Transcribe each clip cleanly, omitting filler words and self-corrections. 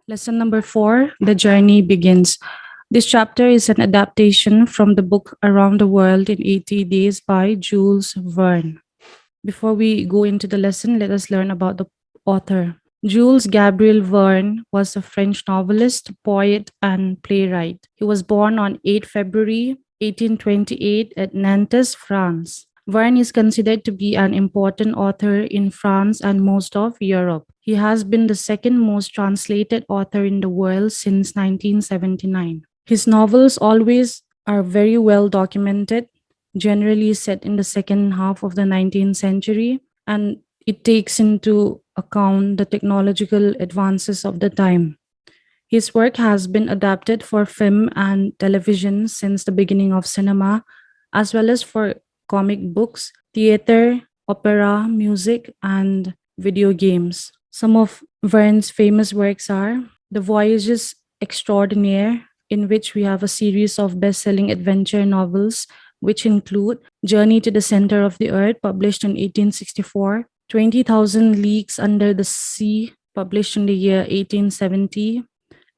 Lesson number 4. The journey begins. This chapter is an adaptation from the book Around the World in 80 Days by Jules Verne. Before we go into the lesson, let us learn about the author. Jules Gabriel Verne was a French novelist, poet, and playwright. He was born on 8 February 1828 at Nantes, France. Verne is considered to be an important author in France and most of Europe. He has been the second most translated author in the world since 1979. His novels always are very well documented, generally set in the second half of the 19th century, and it takes into account the technological advances of the time. His work has been adapted for film and television since the beginning of cinema, as well as for comic books, theater, opera, music, and video games. Some of Verne's famous works are The Voyages Extraordinaire, in which we have a series of best selling adventure novels, which include Journey to the Center of the Earth, published in 1864, 20,000 Leagues Under the Sea, published in the year 1870,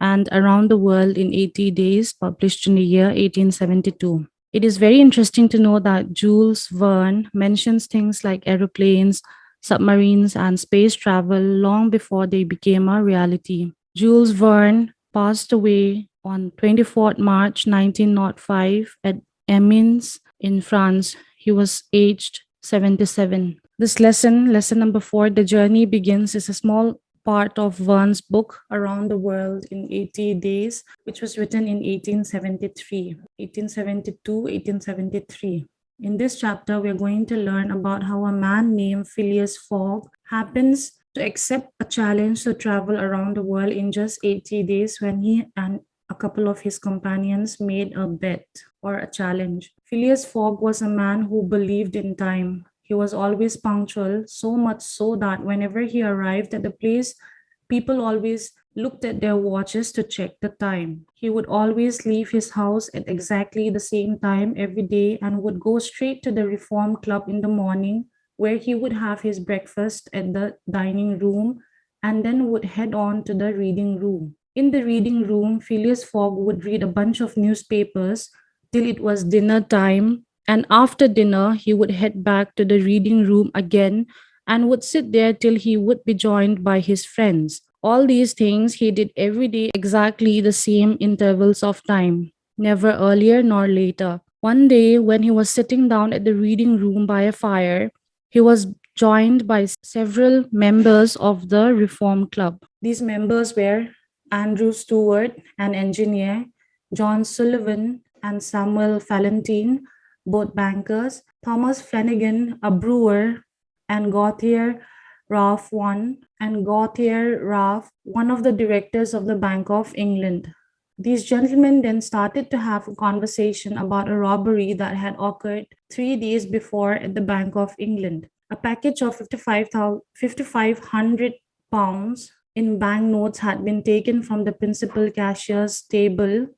and Around the World in 80 Days, published in the year 1872. It is very interesting to know that Jules Verne mentions things like aeroplanes, submarines, and space travel long before they became a reality. Jules Verne passed away on 24th March 1905 at Amiens in France. He was aged 77. This lesson number 4, The Journey Begins, is a small part of Verne's book Around the World in 80 Days, which was written in 1873, 1872, 1873. In this chapter, we're going to learn about how a man named Phileas Fogg happens to accept a challenge to travel around the world in just 80 days when he and a couple of his companions made a bet or a challenge. Phileas Fogg was a man who believed in time. He was always punctual, so much so that whenever he arrived at the place, people always looked at their watches to check the time. He would always leave his house at exactly the same time every day and would go straight to the Reform Club in the morning, where he would have his breakfast at the dining room and then would head on to the reading room. In the reading room, Phileas Fogg would read a bunch of newspapers till it was dinner time, and after dinner, he would head back to the reading room again and would sit there till he would be joined by his friends. All these things he did every day, exactly the same intervals of time, never earlier nor later. One day, when he was sitting down at the reading room by a fire, he was joined by several members of the Reform Club. These members were Andrew Stewart, an engineer, John Sullivan, and Samuel Fallentin, both bankers, Thomas Flanagan, a brewer, and Gauthier Ralph one of the directors of the Bank of England. These gentlemen then started to have a conversation about a robbery that had occurred 3 days before at the Bank of England. A package of 5,500 pounds in banknotes had been taken from the principal cashier's table.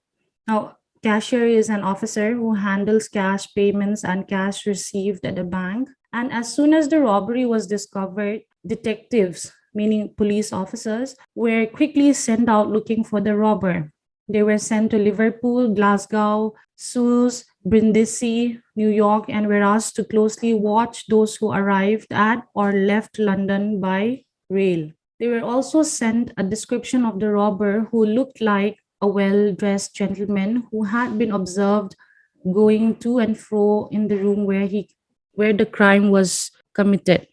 Now, cashier is an officer who handles cash payments and cash received at a bank. And as soon as the robbery was discovered, detectives, meaning police officers, were quickly sent out looking for the robber. They were sent to Liverpool, Glasgow, Suez, Brindisi, New York, and were asked to closely watch those who arrived at or left London by rail. They were also sent a description of the robber, who looked like a well-dressed gentleman who had been observed going to and fro in the room where the crime was committed.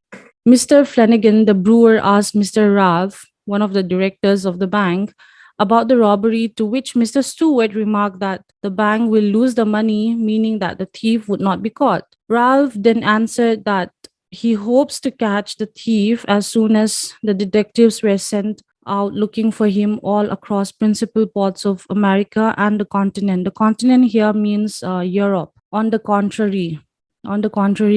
Mr. Flanagan, the brewer, asked Mr. Ralph, one of the directors of the bank, about the robbery, to which Mr. Stewart remarked that the bank will lose the money, meaning that the thief would not be caught. Ralph then answered that he hopes to catch the thief as soon as the detectives were sent out looking for him all across principal ports of America and the continent. The continent here means Europe. On the contrary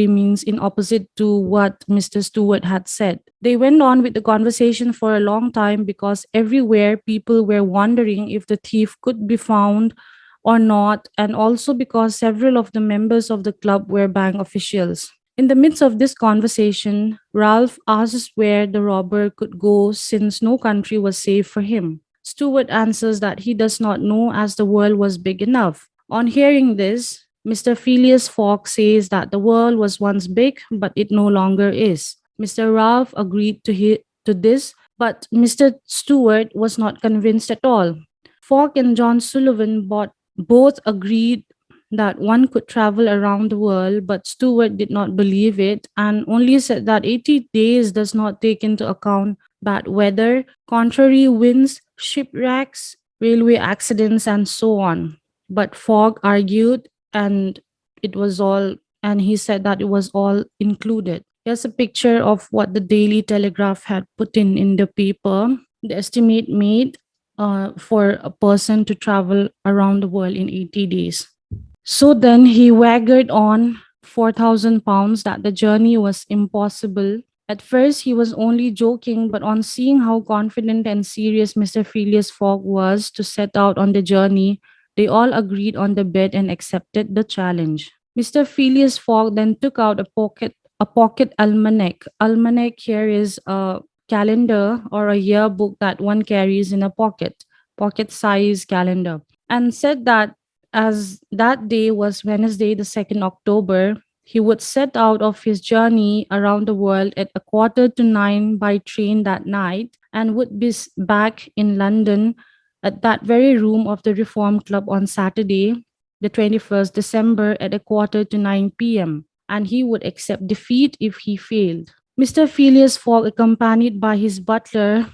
means in opposite to what Mr. Stewart had said. They went on with the conversation for a long time because everywhere people were wondering if the thief could be found or not, and also because several of the members of the club were bank officials. In the midst of this conversation, Ralph asked where the robber could go since no country was safe for him. Stewart answers that he does not know as the world was big enough. On hearing this, Mr. Phileas Fogg says that the world was once big, but it no longer is. Mr. Ralph agreed to this, but Mr. Stewart was not convinced at all. Fogg and John Sullivan both agreed that one could travel around the world, but Stewart did not believe it and only said that 80 days does not take into account bad weather, contrary winds, shipwrecks, railway accidents, and so on. But Fogg argued, and it was all, and he said that it was all included. Here's a picture of what the Daily Telegraph had put in the paper. The estimate made for a person to travel around the world in 80 days. So then he waggered on 4,000 pounds that the journey was impossible. At first, he was only joking, but on seeing how confident and serious Mr. Phileas Fogg was to set out on the journey, they all agreed on the bet and accepted the challenge. Mr. Phileas Fogg then took out a pocket almanac. Almanac here is a calendar or a yearbook that one carries in a pocket size calendar, and said that as that day was Wednesday, the 2nd October, he would set out of his journey around the world at 8:45 by train that night and would be back in London at that very room of the Reform Club on Saturday, the 21st December at 8:45 p.m., and he would accept defeat if he failed. Mr. Phileas Fogg, accompanied by his butler,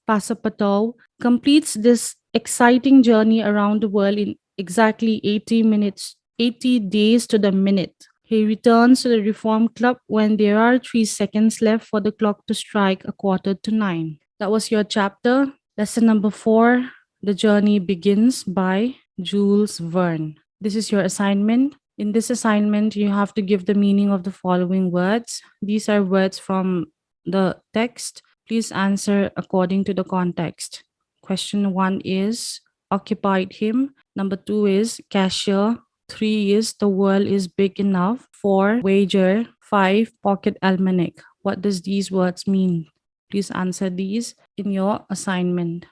Passepartout, completes this exciting journey around the world in exactly 80 minutes, 80 days to the minute. He returns to the Reform Club when there are 3 seconds left for the clock to strike 8:45. That was your chapter. Lesson number 4, The Journey Begins by Jules Verne. This is your assignment. In this assignment, you have to give the meaning of the following words. These are words from the text. Please answer according to the context. Question 1 is occupied him. Number 2 is cashier. 3 is the world is big enough. 4 wager. 5 pocket almanac. What does these words mean? Please answer these in your assignment.